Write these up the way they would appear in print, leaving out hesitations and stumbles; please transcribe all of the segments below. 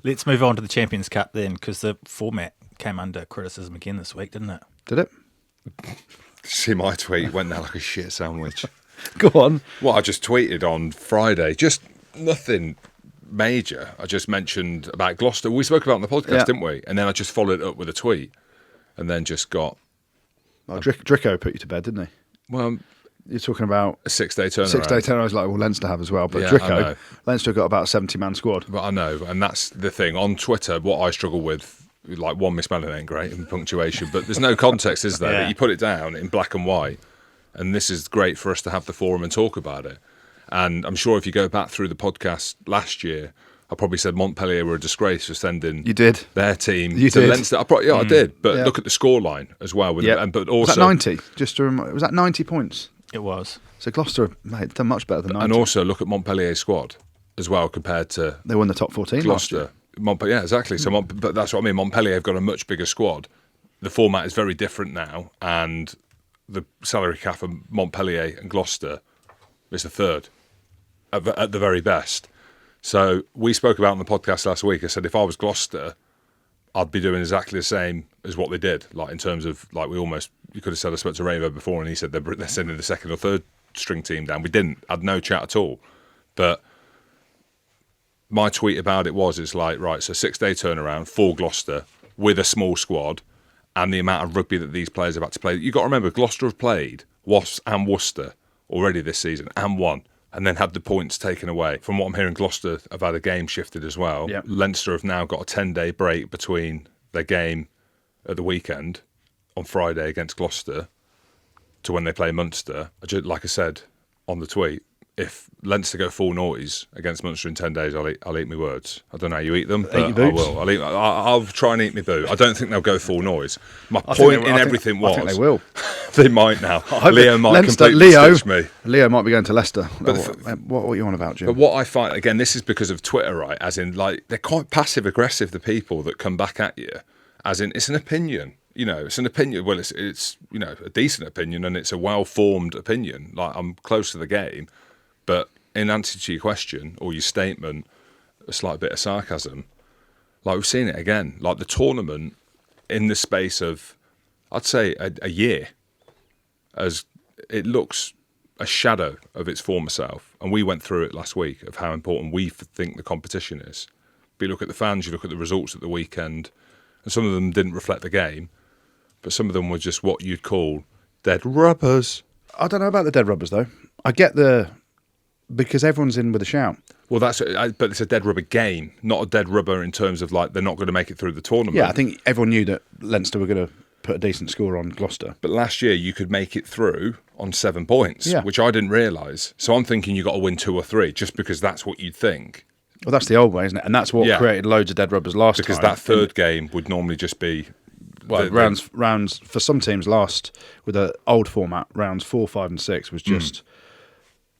Let's move on to the Champions Cup then, because the format came under criticism again this week, didn't it? Did it? See my tweet went there like a shit sandwich. Go on. Well, I just tweeted on Friday, just nothing major. I just mentioned about Gloucester. We spoke about it on the podcast, didn't we? And then I just followed it up with a tweet, and then just got. Well, Dricko put you to bed, didn't he? Well, you're talking about a 6-day turnaround. 6-day turnaround is like Leinster have as well, but Dricko, Leinster got about a 70-man squad. But I know, and that's the thing on Twitter. What I struggle with, like one misspelling ain't great in punctuation, but there's no context, is there? Yeah. You put it down in black and white, and this is great for us to have the forum and talk about it. And I'm sure if you go back through the podcast last year, I probably said Montpellier were a disgrace for sending their team to Leinster. I did, but look at the scoreline as well. But also, was that 90? Was that 90 points? It was. So Gloucester have done much better than 90. And also look at Montpellier's squad as well compared to... They won the top 14 Gloucester. Montpellier, exactly. So, but that's what I mean. Montpellier have got a much bigger squad. The format is very different now, and the salary cap of Montpellier and Gloucester is a third at the very best. So we spoke about on the podcast last week. I said if I was Gloucester, I'd be doing exactly the same as what they did. Like in terms of you could have said I spoke to Rainbow before, and he said they're sending the second or third string team down. We didn't. Had no chat at all. But my tweet about it it's like, right, so 6-day turnaround for Gloucester with a small squad and the amount of rugby that these players have had to play. You've got to remember, Gloucester have played Wasps and Worcester already this season and won, and then had the points taken away. From what I'm hearing, Gloucester have had a game shifted as well. Yep. Leinster have now got a 10-day break between their game at the weekend on Friday against Gloucester to when they play Munster. Like I said on the tweet, if Leinster go full noise against Munster in 10 days, I'll eat my words. I don't know how you eat them, but I will. I'll try and eat my boot. I don't think they'll go full noise. My point in everything was... I think they will. They might now. Leo might completely stitch me. Leo might be going to Leicester. But what are you on about, Jim? But what I find, again, this is because of Twitter, right? As in, like, they're quite passive-aggressive, the people that come back at you. As in, it's an opinion. It's an opinion. Well, it's a decent opinion, and it's a well-formed opinion. Like, I'm close to the game. But in answer to your question or your statement, a slight bit of sarcasm, like we've seen it again, like the tournament in the space of, I'd say, a year, as it looks a shadow of its former self. And we went through it last week of how important we think the competition is. But you look at the fans, you look at the results at the weekend, and some of them didn't reflect the game, but some of them were just what you'd call dead rubbers. I don't know about the dead rubbers, though. I get because everyone's in with a shout. Well, but it's a dead rubber game, not a dead rubber in terms of like they're not going to make it through the tournament. Yeah, I think everyone knew that Leinster were going to put a decent score on Gloucester. But last year you could make it through on 7 points, which I didn't realise. So I'm thinking you got to win 2 or 3 just because that's what you'd think. Well, that's the old way, isn't it? And that's what created loads of dead rubbers last time. Because that third game would normally just be... Well, rounds for some teams last, with the old format, rounds 4, 5 and 6 was just...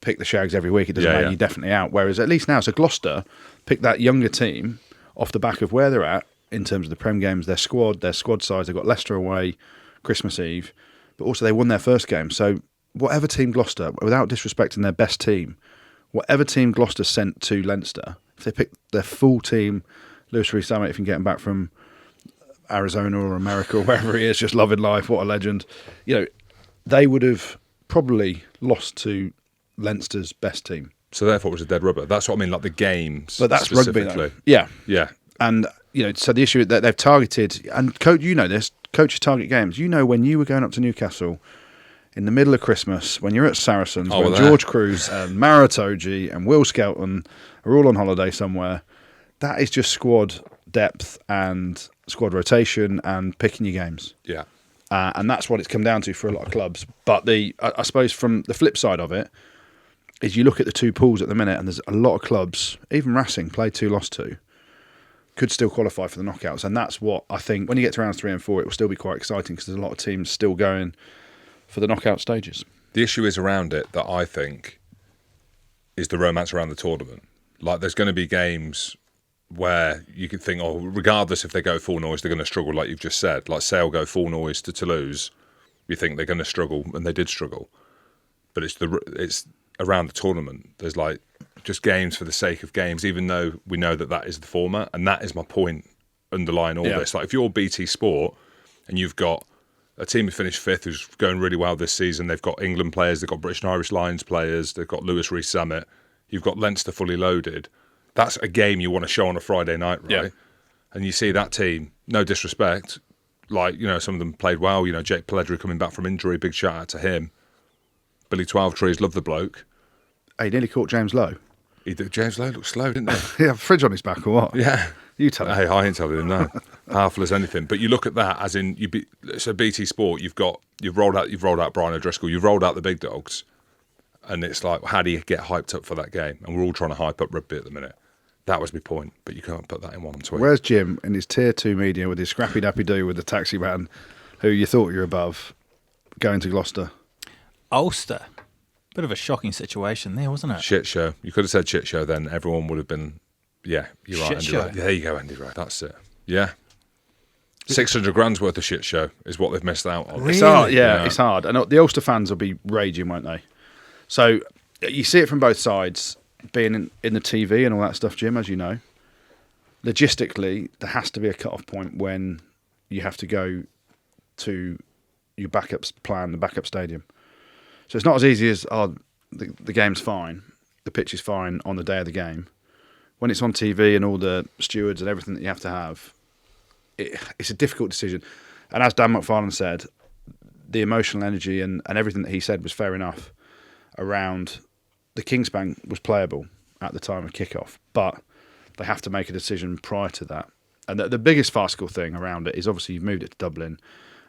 pick the shags every week, it doesn't make you definitely out. Whereas at least now, so Gloucester picked that younger team off the back of where they're at in terms of the Prem games, their squad size. They've got Leicester away Christmas Eve, but also they won their first game. So whatever team Gloucester, without disrespecting their best team, whatever team Gloucester sent to Leinster, if they picked their full team, Lewis Rees-Zammit, if you can get him back from Arizona or America or wherever he is, just loving life, what a legend. They would have probably lost to Leinster's best team. So therefore it was a dead rubber. That's what I mean, like the games. But that's rugby, though. Yeah. And, so the issue that they've targeted, and coach, this, coaches target games. When you were going up to Newcastle in the middle of Christmas, when you're at Saracens, when George Cruz and Maratoji and Will Skelton are all on holiday somewhere, that is just squad depth and squad rotation and picking your games. Yeah. And that's what it's come down to for a lot of clubs. But I suppose from the flip side of it, is you look at the 2 pools at the minute, and there's a lot of clubs, even Racing, played 2, lost 2, could still qualify for the knockouts. And that's what I think, when you get to rounds 3 and 4, it will still be quite exciting because there's a lot of teams still going for the knockout stages. The issue is around it that I think is the romance around the tournament. Like, there's going to be games where you could think, regardless if they go full noise, they're going to struggle, like you've just said. Like, Sale go full noise to Toulouse, you think they're going to struggle, and they did struggle. But it's around the tournament. There's like just games for the sake of games, even though we know that is the format. And that is my point underlying all this. Like, if you're BT Sport and you've got a team who finished 5th who's going really well this season, they've got England players, they've got British and Irish Lions players, they've got Lewis Rees-Zammit, you've got Leinster fully loaded. That's a game you want to show on a Friday night, right? Yeah. And you see that team, no disrespect, like, you know, some of them played well. You know, Jake Pelledri coming back from injury, big shout out to him. Billy Twelvetrees, love the bloke. He nearly caught James Lowe. James Lowe looked slow, didn't he? He had a fridge on his back or what? Yeah. You tell him. Hey, I ain't telling him, no. Powerful as anything. But you look at that as in, so BT Sport, you've rolled out Brian O'Driscoll, you've rolled out the big dogs, and it's like, how do you get hyped up for that game? And we're all trying to hype up rugby at the minute. That was my point, but you can't put that in one tweet. Where's Jim in his tier 2 media with his scrappy dappy do with the taxi man, who you thought you were above, going to Gloucester? Ulster. Bit of a shocking situation there, wasn't it? Shit show. You could have said shit show then. Everyone would have been, yeah, you're right, Shit Andy. show. Right. There you go, Andy. Right. That's it. Yeah. 600 grand's worth of shit show is what they've missed out on. Really? It's hard, it's hard. And the Ulster fans will be raging, won't they? So you see it from both sides, being in the TV and all that stuff, Jim, as you know. Logistically, there has to be a cut-off point when you have to go to your backup plan, the backup stadium. So it's not as easy as, the game's fine, the pitch is fine on the day of the game. When it's on TV and all the stewards and everything that you have to have, it's a difficult decision. And as Dan McFarlane said, the emotional energy and everything that he said was fair enough around the Kingspan was playable at the time of kickoff, but they have to make a decision prior to that. And the biggest farcical thing around it is obviously you've moved it to Dublin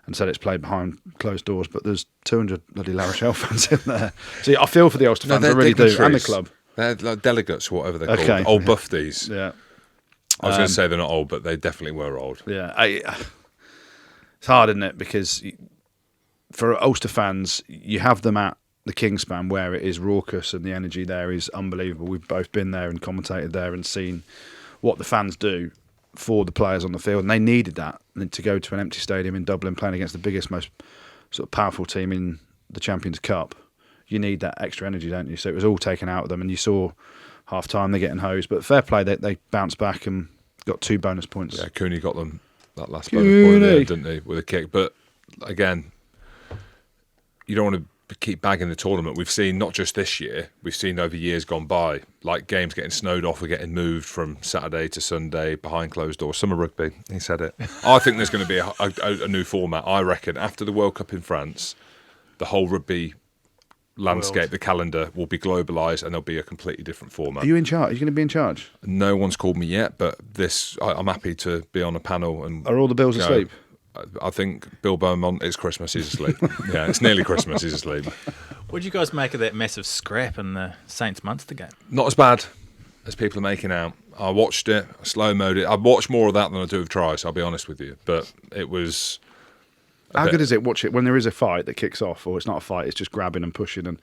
and said it's played behind closed doors, but there's 200 bloody La Rochelle fans in there. So I feel for the Ulster fans, I really do, and the club. They're like delegates, or whatever they're called. Okay. Old buffies. Yeah. I was going to say they're not old, but they definitely were old. Yeah. It's hard, isn't it? Because for Ulster fans, you have them at the Kingspan where it is raucous and the energy there is unbelievable. We've both been there and commentated there and seen what the fans do for the players on the field, and they needed that. And to go to an empty stadium in Dublin playing against the biggest, most sort of powerful team in the Champions Cup, you need that extra energy, don't you? So it was all taken out of them, and you saw half time they're getting hosed, but fair play, they bounced back and got 2 bonus points. Yeah, Cooney got them that last bonus point there, didn't he, with a kick. But again, you don't want to keep bagging the tournament. We've seen, not just this year, we've seen over years gone by, like games getting snowed off or getting moved from Saturday to Sunday behind closed doors. Summer rugby, he said it. I think there's going to be a new format. I reckon after the World Cup in France, the whole rugby landscape, the calendar will be globalised and there'll be a completely different format. Are you in charge? Are you going to be in charge? No one's called me yet, but I'm happy to be on a panel. And are all the Bills asleep? I think Bill Beaumont, it's Christmas, he's asleep. Yeah, it's nearly Christmas, he's asleep. What did you guys make of that massive scrap in the Saints-Munster game? Not as bad as people are making out. I watched it, I slow-moed it. I've watched more of that than I do of tries, I'll be honest with you. But it was... How good is it, watch it, when there is a fight that kicks off, or it's not a fight, it's just grabbing and pushing, and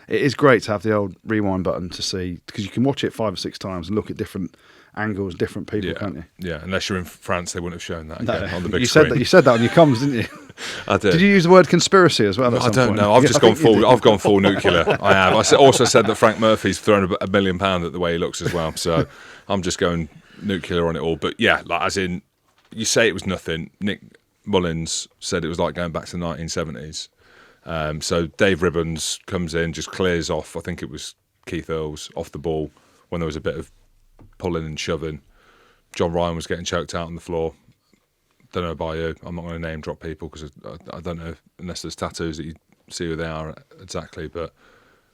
it is great to have the old rewind button to see, because you can watch it 5 or 6 times and look at different angles, different people, can't you? Yeah, unless you're in France, they wouldn't have shown that again on the big you screen. You said that on your comms, didn't you? I did. Did you use the word conspiracy as well? I don't know. I've just gone full. I've gone full nuclear. I have. I also said that Frank Murphy's thrown £1 million at the way he looks as well. So I'm just going nuclear on it all. But yeah, like as in, you say it was nothing. Nick Mullins said it was like going back to the 1970s. So Dave Ribbons comes in, just clears off. I think it was Keith Earls off the ball when there was a bit of pulling and shoving. John Ryan was getting choked out on the floor. Don't know about you. I'm not going to name drop people because I don't know unless there's tattoos that you see who they are exactly, but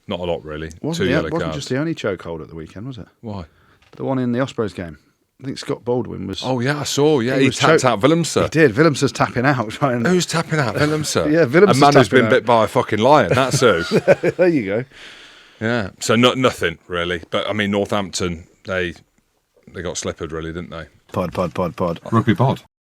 not a lot really. Wasn't just the only chokehold at the weekend, was it? Why? The one in the Ospreys game. I think Scott Baldwin was... Oh, yeah, I saw. Yeah, he tapped out Willemser. He did. Willemser's tapping out. Who's tapping out Willemser? Yeah, Willemser's a man who's been out. bit by a fucking lion. That's who. There you go. Yeah. So nothing really. But I mean, Northampton, they got slippered really, didn't they? Pod. Rugby pod.